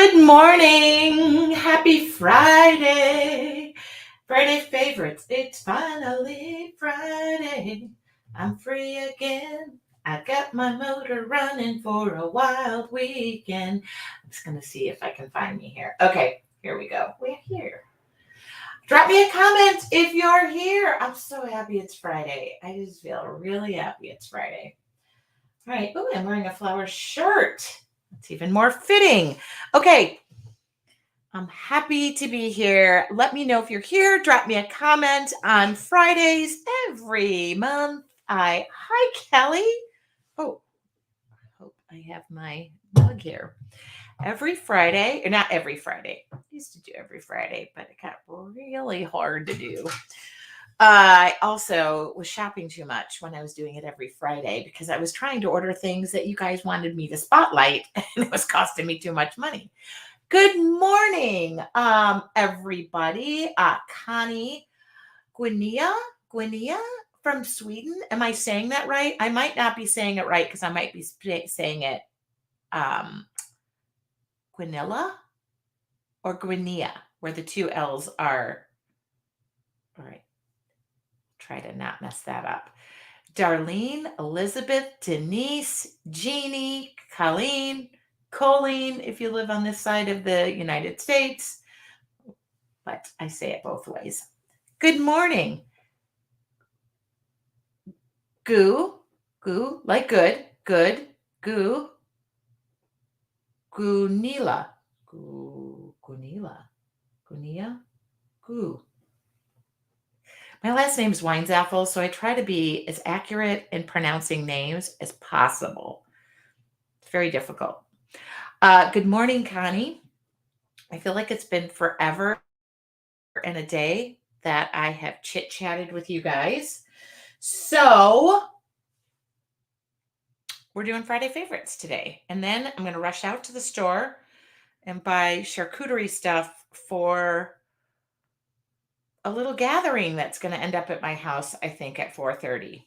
Good morning. Happy Friday. Friday favorites. It's finally Friday. I'm free again. I got my motor running for a wild weekend. I'm just going to see if I can find me here. Okay, here we go. We're here. Drop me a comment if you're here. I'm so happy it's Friday. I just feel really happy it's Friday. All right. Oh, I'm wearing a flower shirt. It's even more fitting. Okay. I'm happy to be here. Let me know if you're here. Drop me a comment on Fridays every month. Hi, Kelly. Oh, I hope I have my mug here. Every Friday, or not every Friday. I used to do every Friday, but it got really hard to do. I also was shopping too much when I was doing it every Friday because I was trying to order things that you guys wanted me to spotlight, and it was costing me too much money. Good morning, everybody. Connie Gwinia from Sweden. Am I saying that right? I might not be saying it right because I might be saying it Gwynilla or Gwinia, where the two L's are. All right. Try to not mess that up. Darlene, Elizabeth, Denise, Jeannie, Colleen, if you live on this side of the United States, but I say it both ways. Good morning. Goo, like good, goo, Gunila, Gunia, goo. My last name is Weinsaffel, so I try to be as accurate in pronouncing names as possible. It's very difficult. Good morning, Connie. I feel like it's been forever and a day that I have chit-chatted with you guys. So we're doing Friday favorites today. And then I'm going to rush out to the store and buy charcuterie stuff for a little gathering that's going to end up at my house, I think, at 4:30.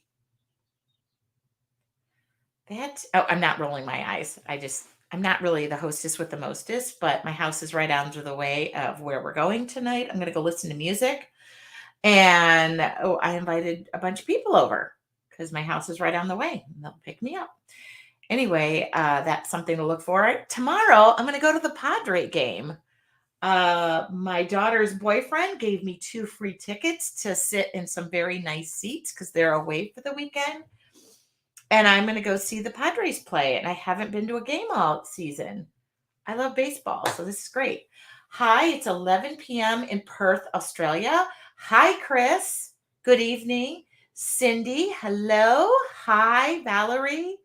I'm not rolling my eyes. I'm not really the hostess with the mostest, but my house is right under the way of where we're going tonight. I'm going to go listen to music. And I invited a bunch of people over because my house is right on the way. And they'll pick me up. Anyway, that's something to look for. Tomorrow, I'm going to go to the Padre game. My daughter's boyfriend gave me 2 free tickets to sit in some very nice seats because they're away for the weekend. And I'm going to go see the Padres play. And I haven't been to a game all season. I love baseball, so this is great. Hi, it's 11 p.m. in Perth, Australia. Hi, Chris. Good evening. Cindy, hello. Hi, Valerie.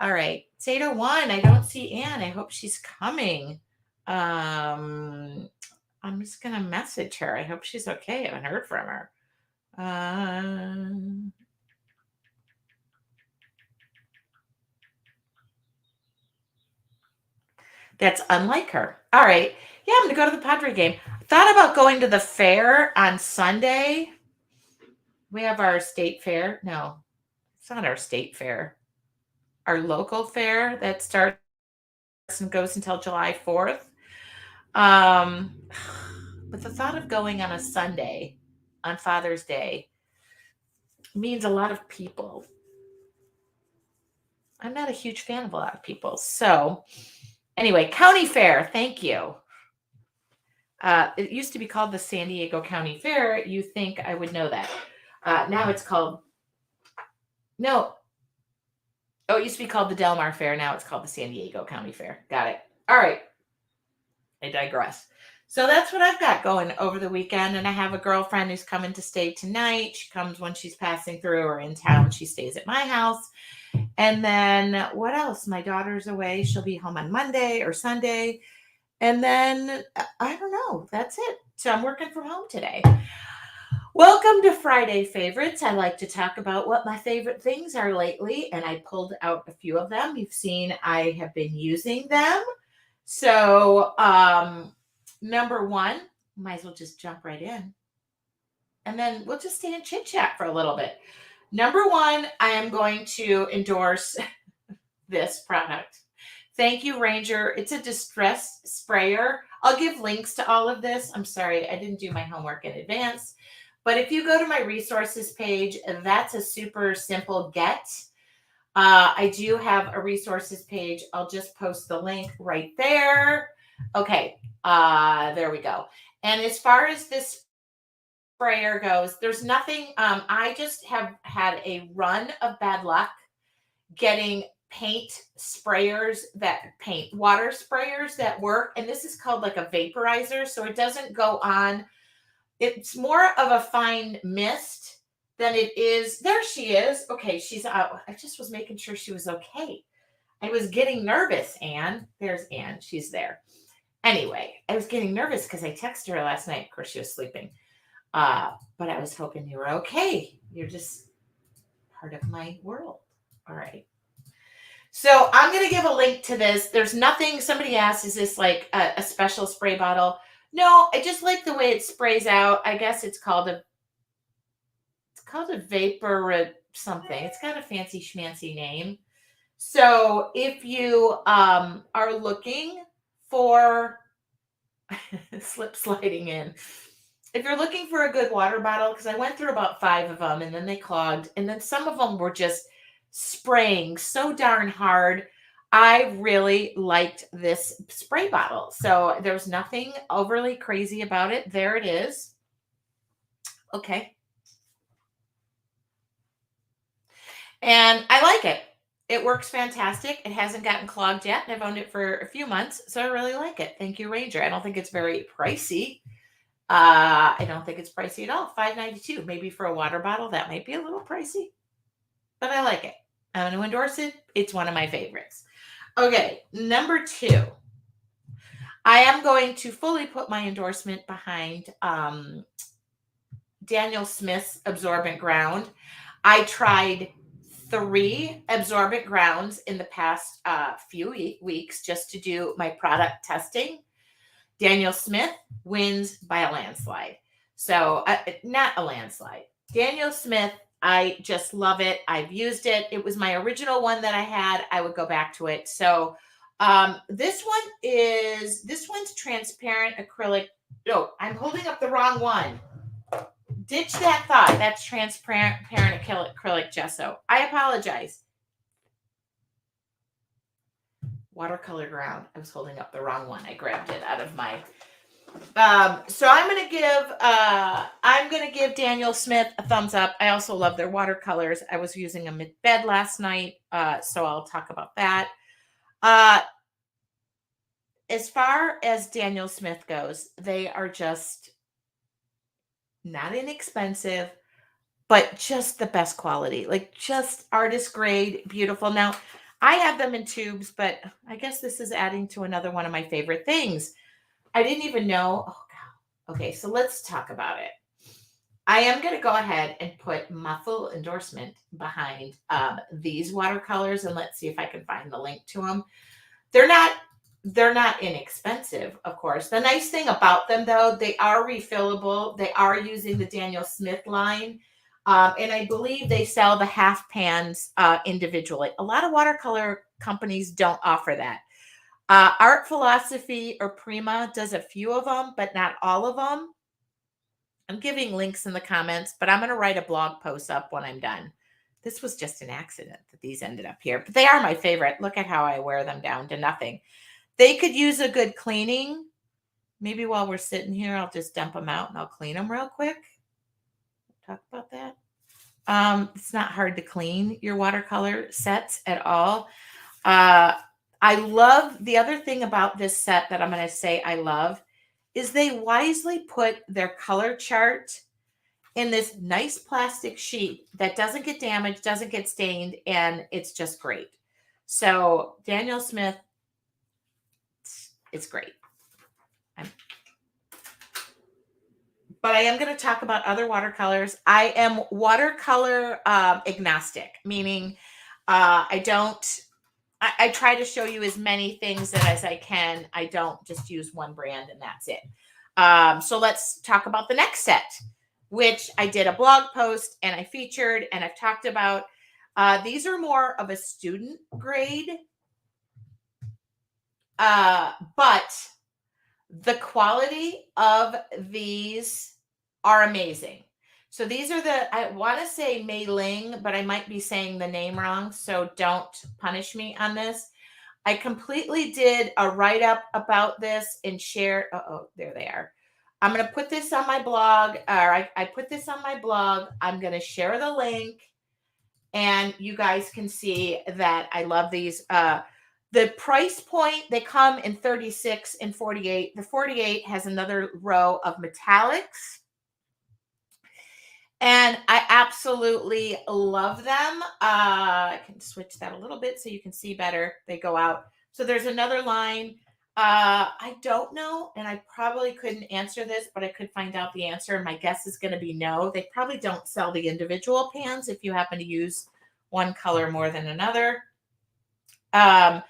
All right. It's 8:01. I don't see Anne. I hope she's coming. I'm just going to message her. I hope she's okay. I haven't heard from her. That's unlike her. All right. Yeah, I'm going to go to the Padre game. Thought about going to the fair on Sunday. We have our state fair. No, it's not our state fair. Our local fair that starts and goes until July 4th. But the thought of going on a Sunday on Father's Day means a lot of people. I'm not a huge fan of a lot of people. So anyway, county fair. Thank you. It used to be called the San Diego County Fair. You think I would know that. Now it's called, no. Oh, it used to be called the Del Mar Fair. Now it's called the San Diego County Fair. Got it. All right. I digress. So that's what I've got going over the weekend. And I have a girlfriend who's coming to stay tonight. She comes when she's passing through or in town. She stays at my house. And then what else? My daughter's away. She'll be home on Monday or Sunday. And then I don't know. That's it. So I'm working from home today. Welcome to Friday Favorites. I like to talk about what my favorite things are lately. And I pulled out a few of them. You've seen I have been using them. So number one, might as well just jump right in. And then we'll just stay and chit chat for a little bit. Number one, I am going to endorse this product. Thank you, Ranger. It's a distress sprayer. I'll give links to all of this. I'm sorry, I didn't do my homework in advance. But if you go to my resources page, that's a super simple get. I do have a resources page. I'll just post the link right there. Okay, there we go. And as far as this sprayer goes, there's nothing. I just have had a run of bad luck getting water sprayers that work. And this is called like a vaporizer. So it doesn't go on. It's more of a fine mist than it is. There she is. Okay, she's out. I just was making sure she was okay. I was getting nervous, Anne. There's Anne. She's there. Anyway, I was getting nervous because I texted her last night. Of course, she was sleeping. But I was hoping you were okay. You're just part of my world. All right. So I'm going to give a link to this. There's nothing, somebody asked, is this like a special spray bottle? No, I just like the way it sprays out. I guess it's called a vapor something. It's got a fancy schmancy name. So if you are looking for slip sliding in, if you're looking for a good water bottle, because I went through about 5 of them and then they clogged, and then some of them were just spraying so darn hard. I really liked this spray bottle. So there's nothing overly crazy about it. There it is. Okay. And I like it. It works fantastic. It hasn't gotten clogged yet. And I've owned it for a few months. So I really like it. Thank you, Ranger. I don't think it's very pricey. I don't think it's pricey at all. $5.92. Maybe for a water bottle, that might be a little pricey. But I like it. I'm going to endorse it. It's one of my favorites. Okay, number 2. I am going to fully put my endorsement behind Daniel Smith's Absorbent Ground. I tried 3 absorbent grounds in the past few weeks just to do my product testing. Daniel Smith wins by a landslide. So not a landslide. Daniel Smith, I just love it. I've used it. It was my original one that I had. I would go back to it. So this one's transparent acrylic. No, I'm holding up the wrong one. Ditch that thought. That's transparent acrylic gesso. I apologize. Watercolor ground. I was holding up the wrong one. I grabbed it out of my. So I'm gonna give Daniel Smith a thumbs up. I also love their watercolors. I was using them in bed last night, so I'll talk about that. As far as Daniel Smith goes, they are just not inexpensive, but just the best quality, like just artist grade, beautiful. Now, I have them in tubes, but I guess this is adding to another one of my favorite things. I didn't even know. Oh, God. Okay, so let's talk about it. I am going to go ahead and put my full endorsement behind these watercolors, and let's see if I can find the link to them. They're not inexpensive, of course. The nice thing about them, though, they are refillable. They are using the Daniel Smith line. And I believe they sell the half pans individually. A lot of watercolor companies don't offer that. Art Philosophy or Prima does a few of them, but not all of them. I'm giving links in the comments, but I'm going to write a blog post up when I'm done. This was just an accident that these ended up here, but they are my favorite. Look at how I wear them down to nothing. They could use a good cleaning. Maybe while we're sitting here, I'll just dump them out and I'll clean them real quick. Talk about that. It's not hard to clean your watercolor sets at all. I love the other thing about this set that I'm going to say I love is they wisely put their color chart in this nice plastic sheet that doesn't get damaged, doesn't get stained, and it's just great. So Daniel Smith, it's great. But I am going to talk about other watercolors. I am watercolor agnostic, meaning I try to show you as many things as I can. I don't just use one brand and that's it. So let's talk about the next set, which I did a blog post and I featured and I've talked about. These are more of a student grade But the quality of these are amazing. So these are I want to say Mei Ling, but I might be saying the name wrong. So don't punish me on this. I completely did a write up about this and share. Oh, there they are. I'm going to put this on my blog, or I put this on my blog. I'm going to share the link, and you guys can see that I love these. The price point, they come in 36 and 48. The 48 has another row of metallics, and I absolutely love them. I can switch that a little bit so you can see better. They go out. So there's another line. I don't know, and I probably couldn't answer this, but I could find out the answer. And my guess is going to be no. They probably don't sell the individual pans if you happen to use one color more than another. Um,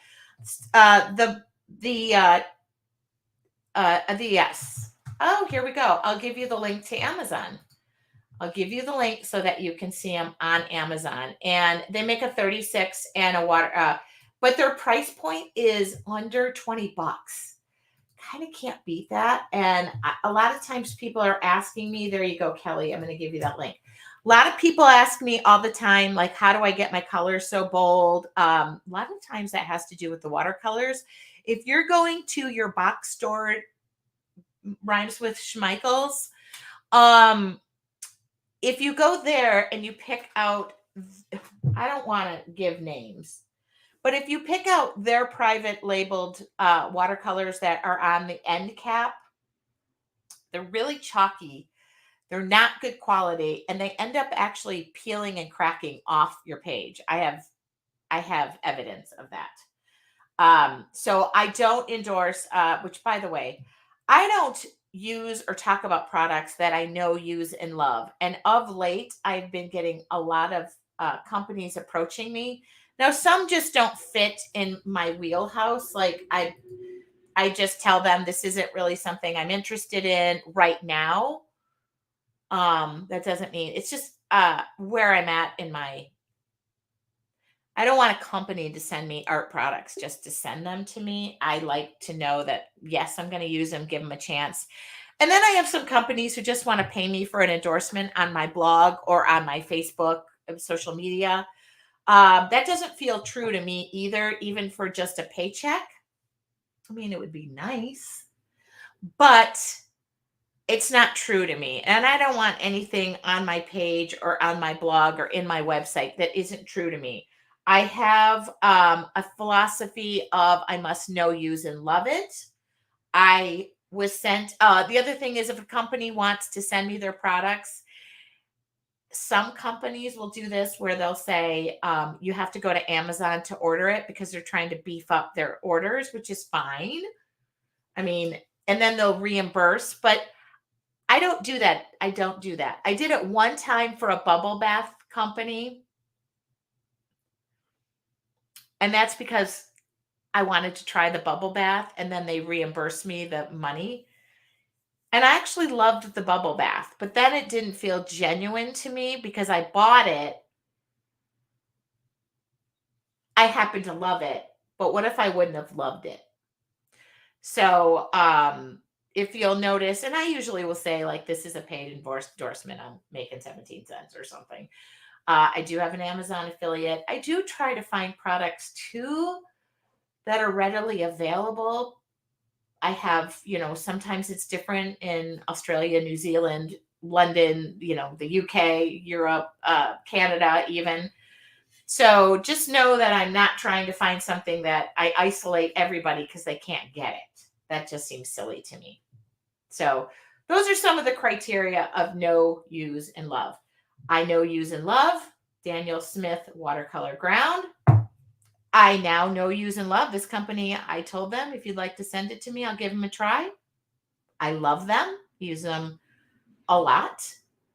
the yes. Oh, here we go. I'll give you the link to Amazon. I'll give you the link so that you can see them on Amazon. And they make a 36 and a water, but their price point is under 20 bucks. Kind of can't beat that. And a lot of times people are asking me, there you go, Kelly, I'm going to give you that link. A lot of people ask me all the time, like, how do I get my colors so bold? A lot of times that has to do with the watercolors. If you're going to your box store, rhymes with Schmeichels, if you go there and you pick out, I don't want to give names, but if you pick out their private labeled watercolors that are on the end cap, they're really chalky. They're not good quality, and they end up actually peeling and cracking off your page. I have evidence of that. So I don't endorse, which by the way, I don't use or talk about products that I know, use, and love. And of late, I've been getting a lot of companies approaching me. Now, some just don't fit in my wheelhouse. Like I just tell them this isn't really something I'm interested in right now. That doesn't mean it's just where I'm at in my. I don't want a company to send me art products just to send them to me. I like to know that, yes, I'm going to use them, give them a chance. And then I have some companies who just want to pay me for an endorsement on my blog or on my Facebook, social media. That doesn't feel true to me either, even for just a paycheck. I mean, it would be nice, but it's not true to me. And I don't want anything on my page or on my blog or in my website that isn't true to me. I have a philosophy of I must know, use, and love it. I was sent, the other thing is if a company wants to send me their products, some companies will do this where they'll say you have to go to Amazon to order it because they're trying to beef up their orders, which is fine. I mean, and then they'll reimburse, but I don't do that. I don't do that. I did it one time for a bubble bath company. And that's because I wanted to try the bubble bath and then they reimbursed me the money. And I actually loved the bubble bath, but then it didn't feel genuine to me because I bought it. I happened to love it, but what if I wouldn't have loved it? So, if you'll notice, and I usually will say like, this is a paid endorsement, I'm making 17 cents or something. I do have an Amazon affiliate. I do try to find products too that are readily available. I have, sometimes it's different in Australia, New Zealand, London, the UK, Europe, Canada, even. So just know that I'm not trying to find something that I isolate everybody because they can't get it. That just seems silly to me. So those are some of the criteria of know, use, and love. I know, use, and love Daniel Smith watercolor ground. I now know, use, and love this company. I told them if you'd like to send it to me, I'll give them a try. I love them, use them a lot.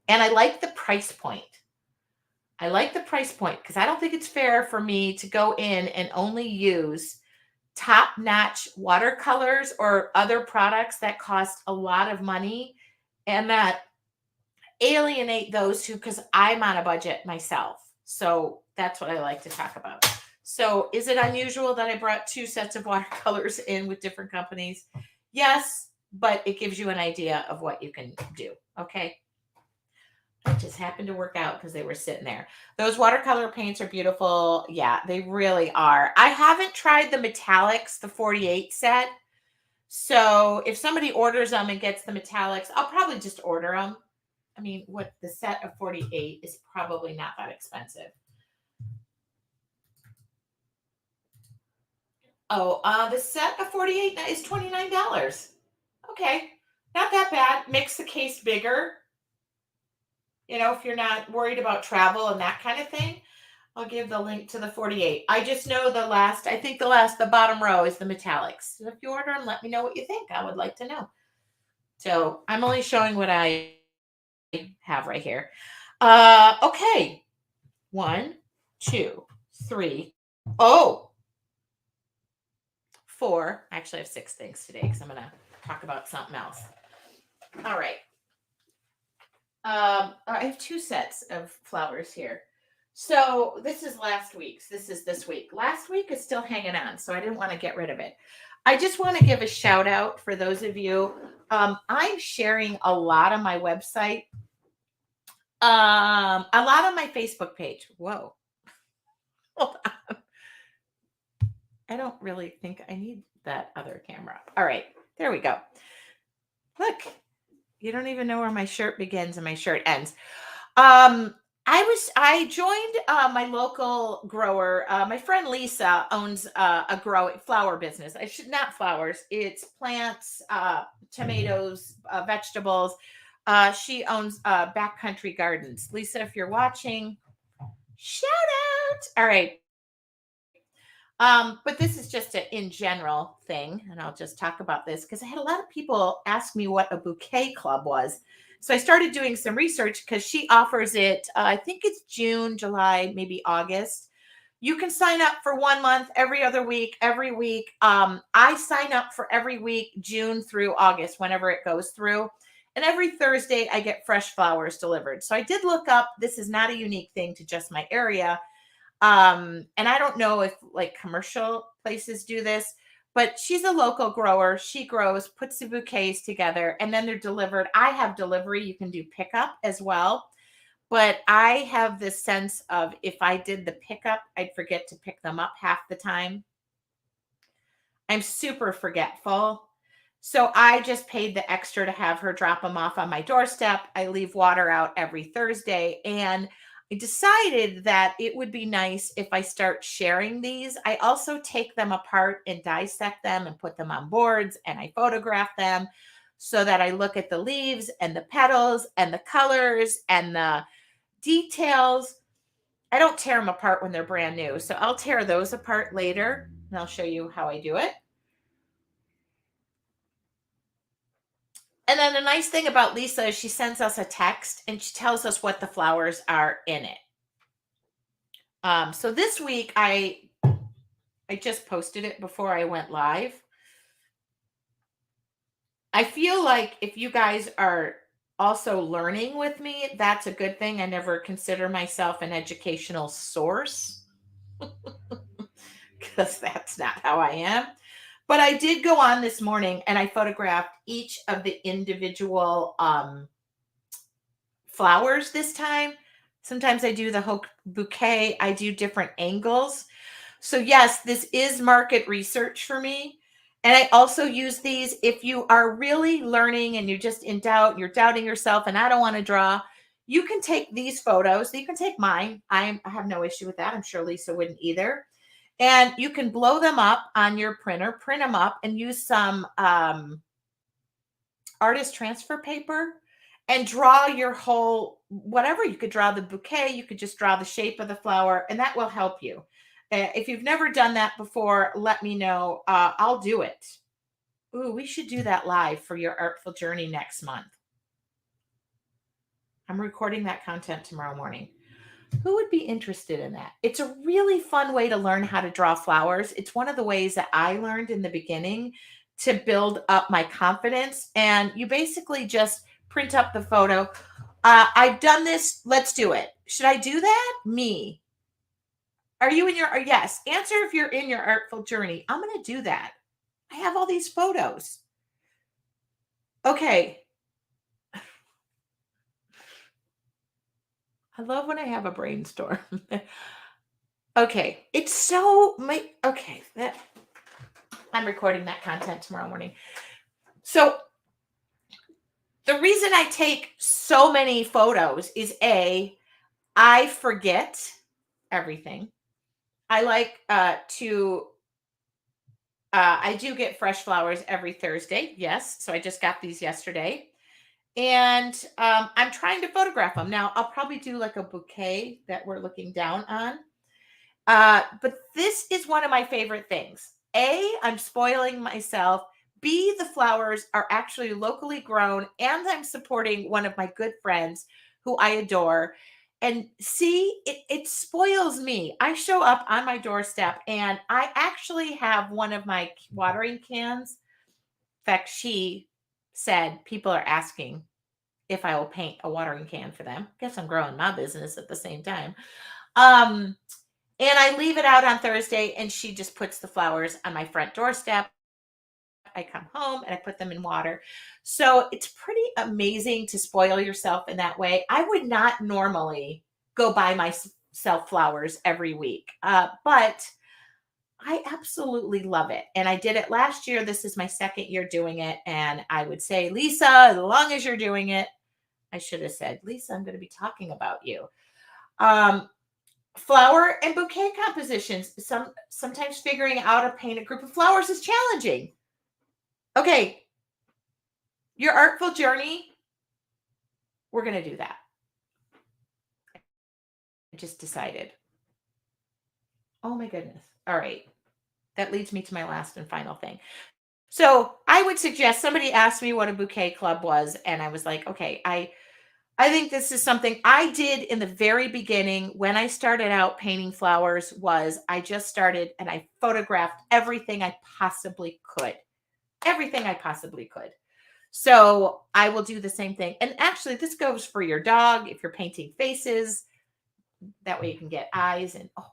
And I like the price point. I like the price point because I don't think it's fair for me to go in and only use top-notch watercolors or other products that cost a lot of money and that alienate those who, because I'm on a budget myself. So that's what I like to talk about. So is it unusual that I brought 2 sets of watercolors in with different companies? Yes, but it gives you an idea of what you can do. Okay. It just happened to work out because they were sitting there. Those watercolor paints are beautiful. Yeah, they really are. I haven't tried the metallics, the 48 set. So if somebody orders them and gets the metallics, I'll probably just order them. I mean, what the set of 48 is probably not that expensive. Oh, the set of 48 is $29. Okay, not that bad. Makes the case bigger. If you're not worried about travel and that kind of thing. I'll give the link to the 48. I just know the bottom row is the metallics. So if you order them, let me know what you think. I would like to know. So I'm only showing what I have right here. Okay. 1, 2, 3. Oh, 4. Actually, I have 6 things today because I'm going to talk about something else. All right. I have 2 sets of flowers here. So this is last week's. This is this week. Last week is still hanging on, so I didn't want to get rid of it. I just want to give a shout out for those of you. I'm sharing a lot on my website, a lot on my Facebook page. Whoa. Hold on. I don't really think I need that other camera. All right, there we go. Look, you don't even know where my shirt begins and my shirt ends. I joined my local grower. My friend Lisa owns a flower business. I should not flowers. It's plants, tomatoes, vegetables. She owns Backcountry Gardens. Lisa, if you're watching, shout out. All right. But this is just an in general thing, and I'll just talk about this because I had a lot of people ask me what a bouquet club was. So I started doing some research because she offers it. I think it's June, July, maybe August. You can sign up for 1 month, every other week, every week. I sign up for every week, June through August, whenever it goes through. And every Thursday, I get fresh flowers delivered. So I did look up. This is not a unique thing to just my area. And I don't know if like commercial places do this, but she's a local grower. She grows, puts the bouquets together, and then they're delivered. I have delivery. You can do pickup as well. But I have this sense of if I did the pickup, I'd forget to pick them up half the time. I'm super forgetful. So I just paid the extra to have her drop them off on my doorstep. I leave water out every Thursday. And I decided that it would be nice if I start sharing these. I also take them apart and dissect them and put them on boards, and I photograph them so that I look at the leaves and the petals and the colors and the details. I don't tear them apart when they're brand new. So I'll tear those apart later and I'll show you how I do it. And then the nice thing about Lisa is she sends us a text and she tells us what the flowers are in it. So this week I just posted it before I went live. I feel like if you guys are also learning with me, that's a good thing. I never consider myself an educational source because that's not how I am. But I did go on this morning and I photographed each of the individual flowers this time. Sometimes I do the whole bouquet. I do different angles. So yes, this is market research for me. And I also use these if you are really learning and you're just in doubt, you're doubting yourself, and I don't want to draw. You can take these photos. You can take mine. I have no issue with that. I'm sure Lisa wouldn't either. And you can blow them up on your printer, print them up, and use some artist transfer paper and draw your whole whatever. You could draw the bouquet, you could just draw the shape of the flower, and that will help you. If you've never done that before, let me know. I'll do it. Ooh, we should do that live for your artful journey next month. I'm recording that content tomorrow morning. Who would be interested in that? It's a really fun way to learn how to draw flowers. It's one of the ways that I learned in the beginning to build up my confidence. And you basically just print up the photo. I've done this. Let's do it. Should I do that? Me. Are you in your, yes, answer if you're in your artful journey. I'm going to do that. I have all these photos. Okay. I love when I have a brainstorm. Okay. It's so, okay. I'm recording that content tomorrow morning. So the reason I take so many photos is I forget everything. I like I do get fresh flowers every Thursday. Yes. So I just got these yesterday. And I'm trying to photograph them. Now, I'll probably do like a bouquet that we're looking down on. But this is one of my favorite things. A, I'm spoiling myself. B, the flowers are actually locally grown, and I'm supporting one of my good friends who I adore. And C, it spoils me. I show up on my doorstep, and I actually have one of my watering cans. In fact, she said people are asking if I will paint a watering can for them. Guess I'm growing my business at the same time. And I leave it out on Thursday, and she just puts the flowers on my front doorstep. I come home and I put them in water. So it's pretty amazing to spoil yourself in that way. I would not normally go buy myself flowers every week, but I absolutely love it. And I did it last year. This is my second year doing it. And I would say, Lisa, as long as you're doing it, I should have said, Lisa, I'm going to be talking about you. Flower and bouquet compositions. Sometimes figuring out how to paint a group of flowers is challenging. Okay. Your artful journey, we're going to do that. I just decided. Oh my goodness. All right. That leads me to my last and final thing. So I would suggest, somebody asked me what a bouquet club was, and I was like, okay, I think this is something I did in the very beginning when I started out painting flowers. Was I just started and I photographed everything I possibly could. Everything I possibly could. So I will do the same thing. And actually, this goes for your dog if you're painting faces. That way you can get eyes. And oh,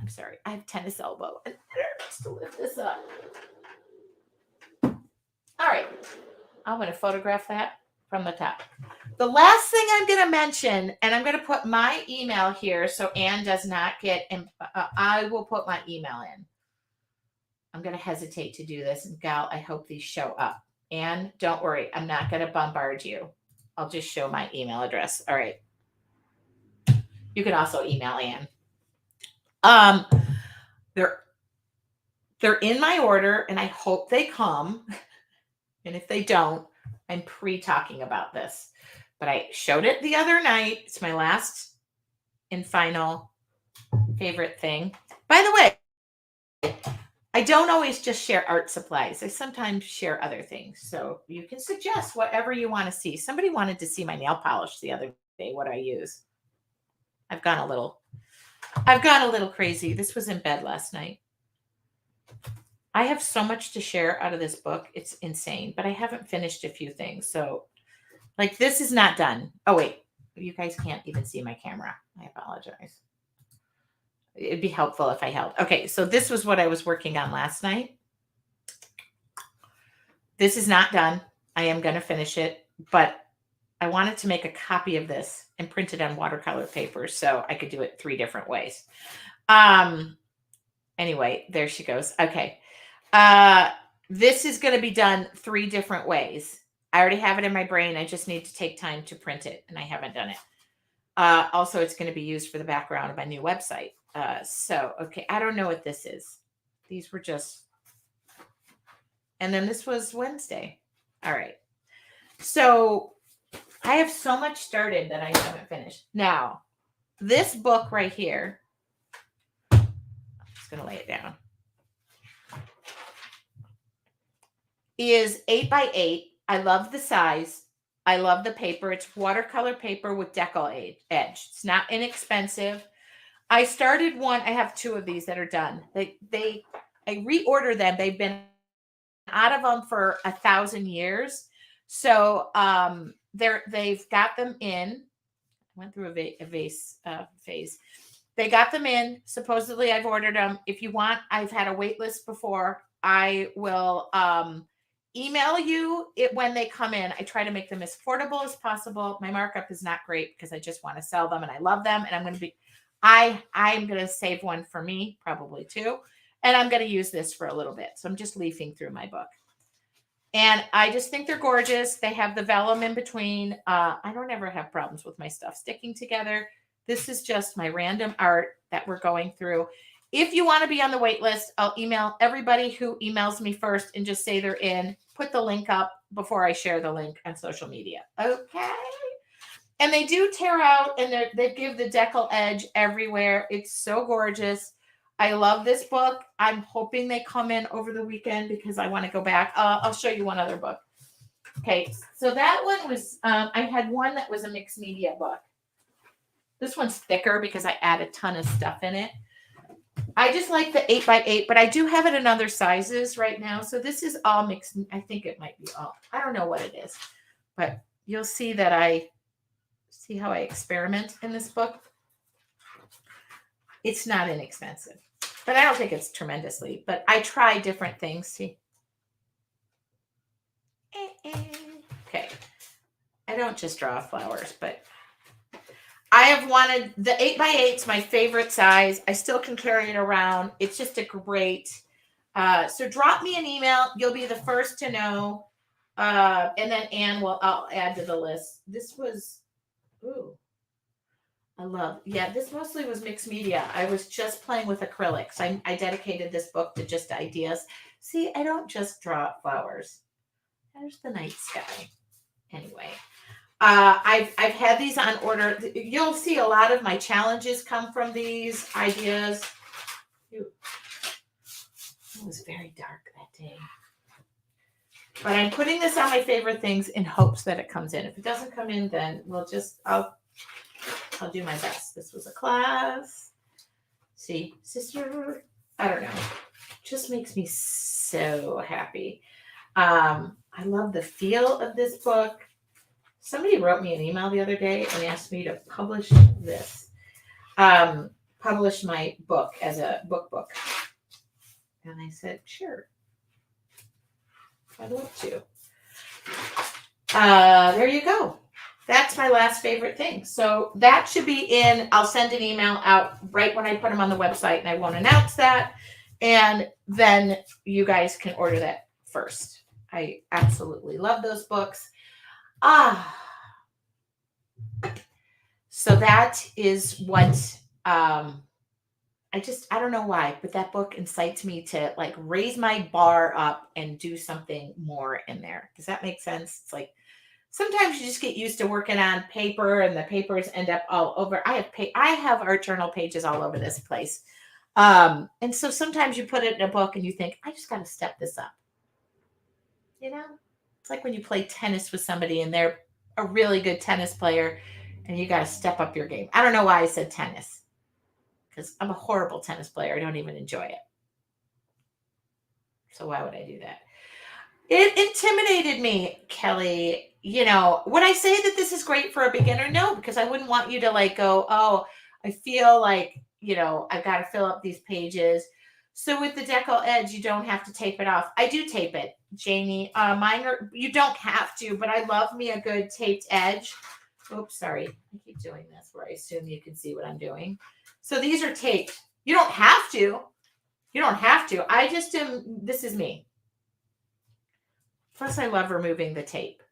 I'm sorry, I have tennis elbow and it hurts to lift this up. All right, I'm going to photograph that from the top. The last thing I'm going to mention, and I'm going to put my email here so Anne does not get, I will put my email in. I'm going to hesitate to do this. And Gal, I hope these show up. Anne, don't worry. I'm not going to bombard you. I'll just show my email address. All right. You can also email Anne. They're in my order, and I hope they come. And if they don't, I'm pre-talking about this. But I showed it the other night. It's my last and final favorite thing. By the way, I don't always just share art supplies. I sometimes share other things. So you can suggest whatever you want to see. Somebody wanted to see my nail polish the other day, what I use. I've gone a little crazy. This was in bed last night. I have so much to share out of this book. It's insane, but I haven't finished a few things. So like this is not done. Oh, wait, you guys can't even see my camera. I apologize. It'd be helpful if I held. Okay, so this was what I was working on last night. This is not done. I am going to finish it, but I wanted to make a copy of this and print it on watercolor paper so I could do it 3 different ways. Anyway, there she goes. Okay. This is going to be done 3 different ways. I already have it in my brain. I just need to take time to print it, and I haven't done it. Also, it's going to be used for the background of my new website. Okay, I don't know what this is. These were just, and then this was Wednesday. All right. So I have so much started that I haven't finished. Now, this book right here, I'm just going to lay it down, is 8x8. I love the size. I love the paper. It's watercolor paper with decal edge. It's not inexpensive. I started one. I have 2 of these that are done. I reordered them. They've been out of them for 1,000 years. So they've got them in. I went through a vase phase. They got them in. Supposedly, I've ordered them. If you want, I've had a wait list before. I will email you it when they come in. I try to make them as affordable as possible. My markup is not great because I just want to sell them and I love them. And I'm going to save one for me, probably two. And I'm going to use this for a little bit. So I'm just leafing through my book. And I just think they're gorgeous. They have the vellum in between. I don't ever have problems with my stuff sticking together. This is just my random art that we're going through. If you want to be on the wait list, I'll email everybody who emails me first and just say they're in. Put the link up before I share the link on social media. Okay. And they do tear out and they give the decal edge everywhere. It's so gorgeous. I love this book. I'm hoping they come in over the weekend because I want to go back. I'll show you one other book. Okay, so that one was, I had one that was a mixed media book. This one's thicker because I add a ton of stuff in it. I just like the 8x8, but I do have it in other sizes right now. So this is all mixed. I think it might be all, I don't know what it is, but you'll see that I see how I experiment in this book. It's not inexpensive, but I don't think it's tremendously, but I try different things. See? Okay. I don't just draw flowers, but I have wanted the 8x8's my favorite size. I still can carry it around. It's just a great, so drop me an email. You'll be the first to know. And then I'll add to the list. This was, ooh. This mostly was mixed media. I was just playing with acrylics. I dedicated this book to just ideas. See, I don't just draw flowers. There's the night sky. Anyway, I've had these on order. You'll see a lot of my challenges come from these ideas. It was very dark that day. But I'm putting this on my favorite things in hopes that it comes in. If it doesn't come in, then I'll do my best. This was a class. See, sister, I don't know. Just makes me so happy. I love the feel of this book. Somebody wrote me an email the other day and asked me to publish this. Publish my book as a book. And I said, sure. I'd love to. There you go. That's my last favorite thing. So that should be in. I'll send an email out right when I put them on the website, and I won't announce that. And then you guys can order that first. I absolutely love those books. So that is what I don't know why, but that book incites me to like raise my bar up and do something more in there. Does that make sense? It's like sometimes you just get used to working on paper and the papers end up all over. I have art journal pages all over this place. And so sometimes you put it in a book and you think, I just got to step this up. You know, it's like when you play tennis with somebody and they're a really good tennis player and you got to step up your game. I don't know why I said tennis because I'm a horrible tennis player. I don't even enjoy it. So why would I do that? It intimidated me, Kelly. You know, would I say that this is great for a beginner? No, because I wouldn't want you to like go, oh, I feel like, you know, I've got to fill up these pages. So with the decal edge, you don't have to tape it off. I do tape it, Janie. Mine are, you don't have to, but I love me a good taped edge. Oops, sorry. I keep doing this where I assume you can see what I'm doing. So these are taped. You don't have to. You don't have to. I just am, this is me. Plus, I love removing the tape.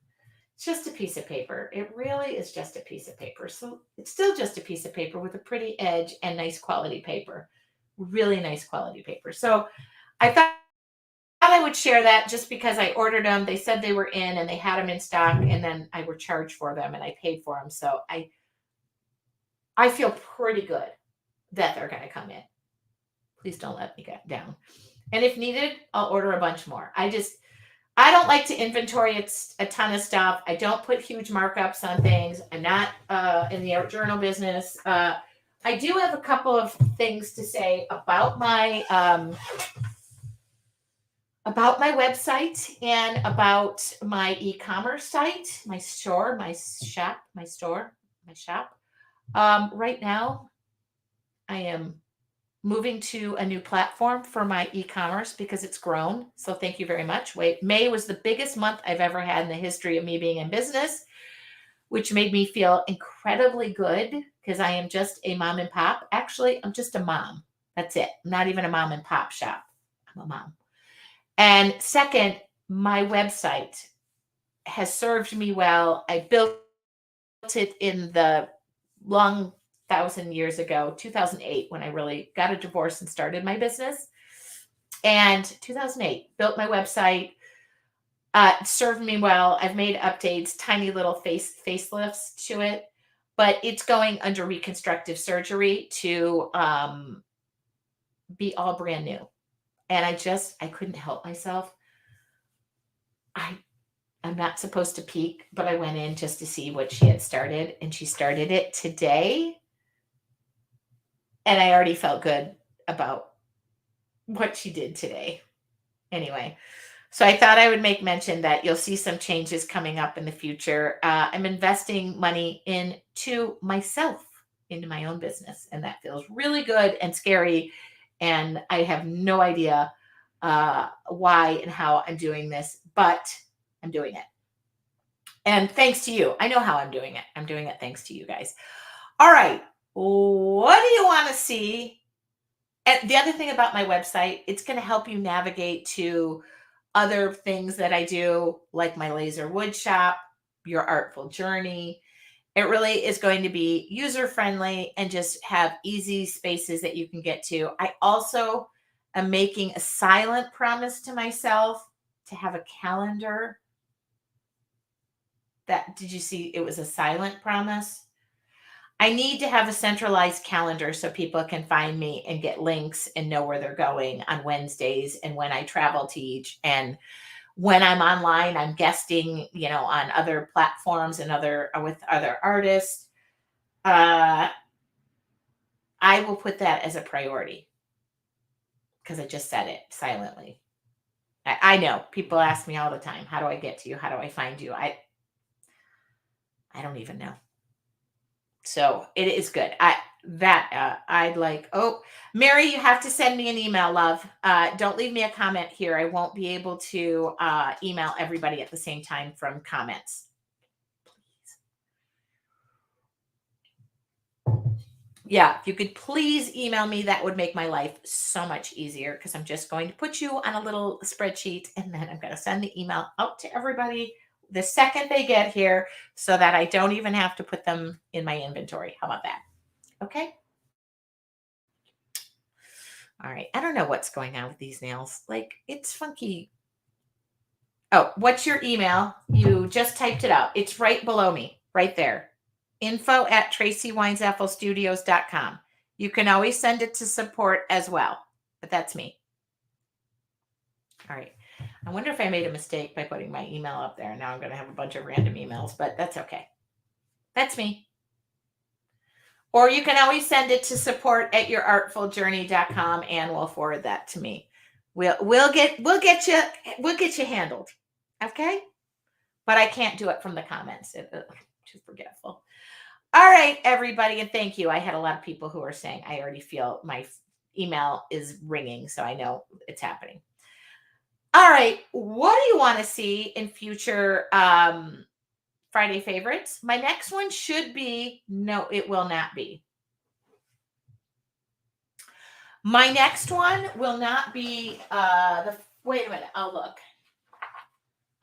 It's just a piece of paper. It really is just a piece of paper. So it's still just a piece of paper with a pretty edge and nice quality paper. Really nice quality paper. So I thought I would share that just because I ordered them. They said they were in and they had them in stock, and then I were charged for them and I paid for them. So I feel pretty good that they're going to come in. Please don't let me get down. And if needed, I'll order a bunch more. I don't like to inventory a ton of stuff. I don't put huge markups on things. I'm not in the art journal business. I do have a couple of things to say about my website and about my e-commerce site, my shop. Right now, I am moving to a new platform for my e-commerce because it's grown. So thank you very much. Wait, May was the biggest month I've ever had in the history of me being in business, which made me feel incredibly good because I am just a mom and pop. Actually, I'm just a mom. That's it. I'm not even a mom and pop shop. I'm a mom. And second, my website has served me well. I built it in the long 1,000 years ago, 2008, when I really got a divorce and started my business. And 2008, built my website, served me well. I've made updates, tiny little facelifts to it, but it's going under reconstructive surgery to be all brand new. And I couldn't help myself. I'm not supposed to peek, but I went in just to see what she had started, and she started it today. And I already felt good about what she did today. Anyway, so I thought I would make mention that you'll see some changes coming up in the future. I'm investing money into myself, into my own business, and that feels really good and scary. And I have no idea why and how I'm doing this, but I'm doing it. And thanks to you. I know how I'm doing it. I'm doing it thanks to you guys. All right. What do you want to see? And the other thing about my website, it's going to help you navigate to other things that I do, like my laser wood shop, your artful journey. It really is going to be user friendly and just have easy spaces that you can get to. I also am making a silent promise to myself to have a calendar. Did you see it was a silent promise? I need to have a centralized calendar so people can find me and get links and know where they're going on Wednesdays and when I travel to each. And when I'm online, I'm guesting, on other platforms and with other artists. I will put that as a priority because I just said it silently. I know people ask me all the time, how do I get to you? How do I find you? I don't even know. So it is good. I'd like, oh, Mary, you have to send me an email, love. Don't leave me a comment here. I won't be able to email everybody at the same time from comments. Yeah, if you could please email me, that would make my life so much easier because I'm just going to put you on a little spreadsheet and then I'm going to send the email out to everybody the second they get here so that I don't even have to put them in my inventory. How about that? Okay. All right. I don't know what's going on with these nails. Like, it's funky. Oh, what's your email? You just typed it out. It's right below me, right there. info@TracyWeinsAppleStudios.com. You can always send it to support as well, but that's me. All right. I wonder if I made a mistake by putting my email up there. Now I'm going to have a bunch of random emails, but that's okay. That's me. Or you can always send it to support@yourartfuljourney.com and we'll forward that to me. We'll get you handled. Okay? But I can't do it from the comments. Too forgetful. All right, everybody, and thank you. I had a lot of people who are saying I already feel my email is ringing, so I know it's happening. All right, what do you want to see in future Friday favorites? My next one should be, no, it will not be. My next one will not be wait a minute, I'll look.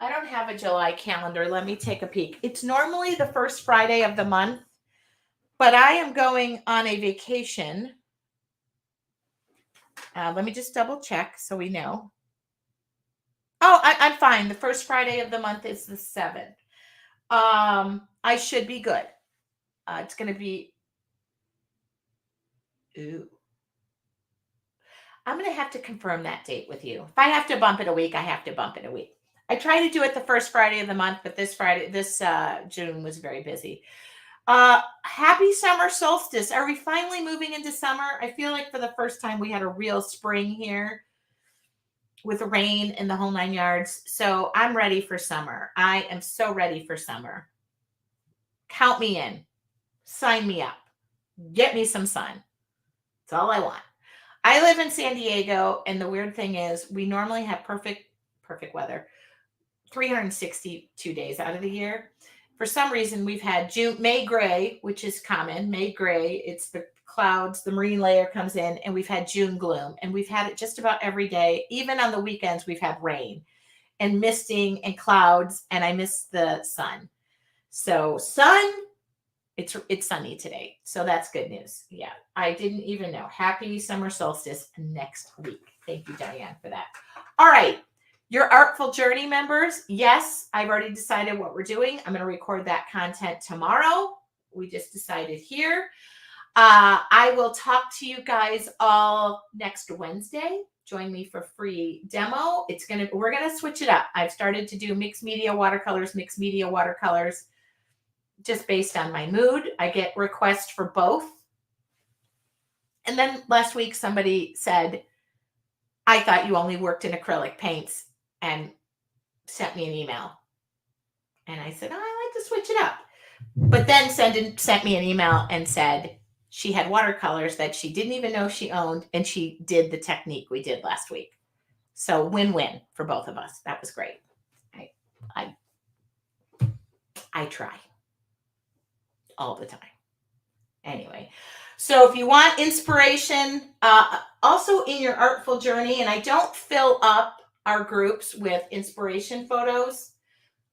I don't have a July calendar. Let me take a peek. It's normally the first Friday of the month, but I am going on a vacation. Let me just double check so we know. Oh, I'm fine. The first Friday of the month is the 7th. I should be good. It's going to be. Ooh. I'm going to have to confirm that date with you. If I have to bump it a week, I have to bump it a week. I try to do it the first Friday of the month, but this June was very busy. Happy summer solstice. Are we finally moving into summer? I feel like for the first time we had a real spring here with rain and the whole 9 yards. So I'm ready for summer. I am so ready for summer. Count me in. Sign me up. Get me some sun. That's all I want. I live in San Diego, and the weird thing is we normally have perfect weather 362 days out of the year. For some reason, we've had May gray, which is common. May gray, it's the clouds, the marine layer comes in, and we've had June gloom. And we've had it just about every day. Even on the weekends, we've had rain and misting and clouds, and I miss the sun. So it's sunny today. So that's good news. Yeah, I didn't even know. Happy summer solstice next week. Thank you, Diane, for that. All right. Your Artful Journey members, yes, I've already decided what we're doing. I'm going to record that content tomorrow. We just decided here. I will talk to you guys all next Wednesday. Join me for free demo. We're going to switch it up. I've started to do mixed media watercolors, just based on my mood. I get requests for both. And then last week, somebody said, I thought you only worked in acrylic paints, and sent me an email. And I said, I like to switch it up. But then sent me an email and said she had watercolors that she didn't even know she owned, and she did the technique we did last week. So win-win for both of us. That was great. I try all the time. Anyway, so if you want inspiration, also in your Artful Journey, and I don't fill up our groups with inspiration photos.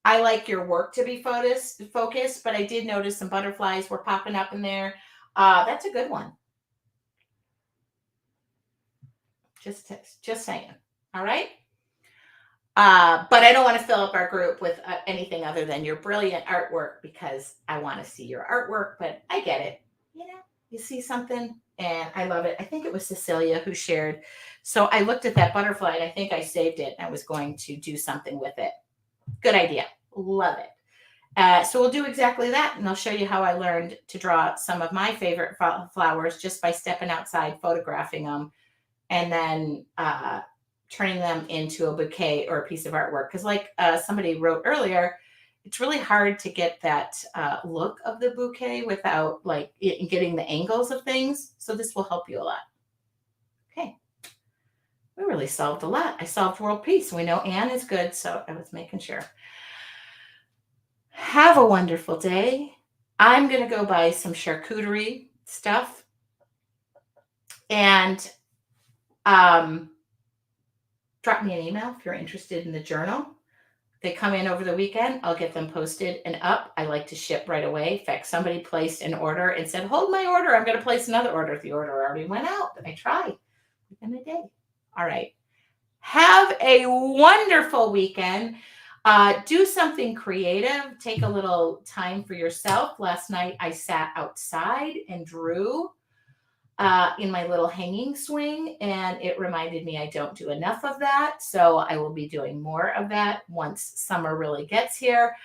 I like your work to be focused, but I did notice some butterflies were popping up in there. That's a good one. Just saying. All right. But I don't want to fill up our group with anything other than your brilliant artwork, because I want to see your artwork, but I get it. You see something and I love it. I think it was Cecilia who shared. So I looked at that butterfly and I think I saved it. I was going to do something with it. Good idea. Love it. So we'll do exactly that. And I'll show you how I learned to draw some of my favorite flowers just by stepping outside, photographing them, and then turning them into a bouquet or a piece of artwork. Because like somebody wrote earlier, it's really hard to get that look of the bouquet without like getting the angles of things. So this will help you a lot. Okay. We really solved a lot. I solved world peace. We know Anne is good, so I was making sure. Have a wonderful day. I'm going to go buy some charcuterie stuff. And drop me an email if you're interested in the journal. They come in over the weekend. I'll get them posted and up. I like to ship right away. In fact, somebody placed an order and said, hold my order. I'm going to place another order. The order already went out, but I tried within a day. All right. Have a wonderful weekend. Do something creative. Take a little time for yourself. Last night, I sat outside and drew in my little hanging swing, and it reminded me I don't do enough of that. So I will be doing more of that once summer really gets here.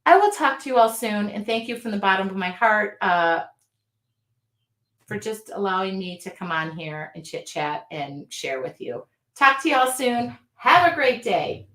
I will talk to you all soon, and thank you from the bottom of my heart for just allowing me to come on here and chit chat and share with you. Talk to you all soon. Have a great day.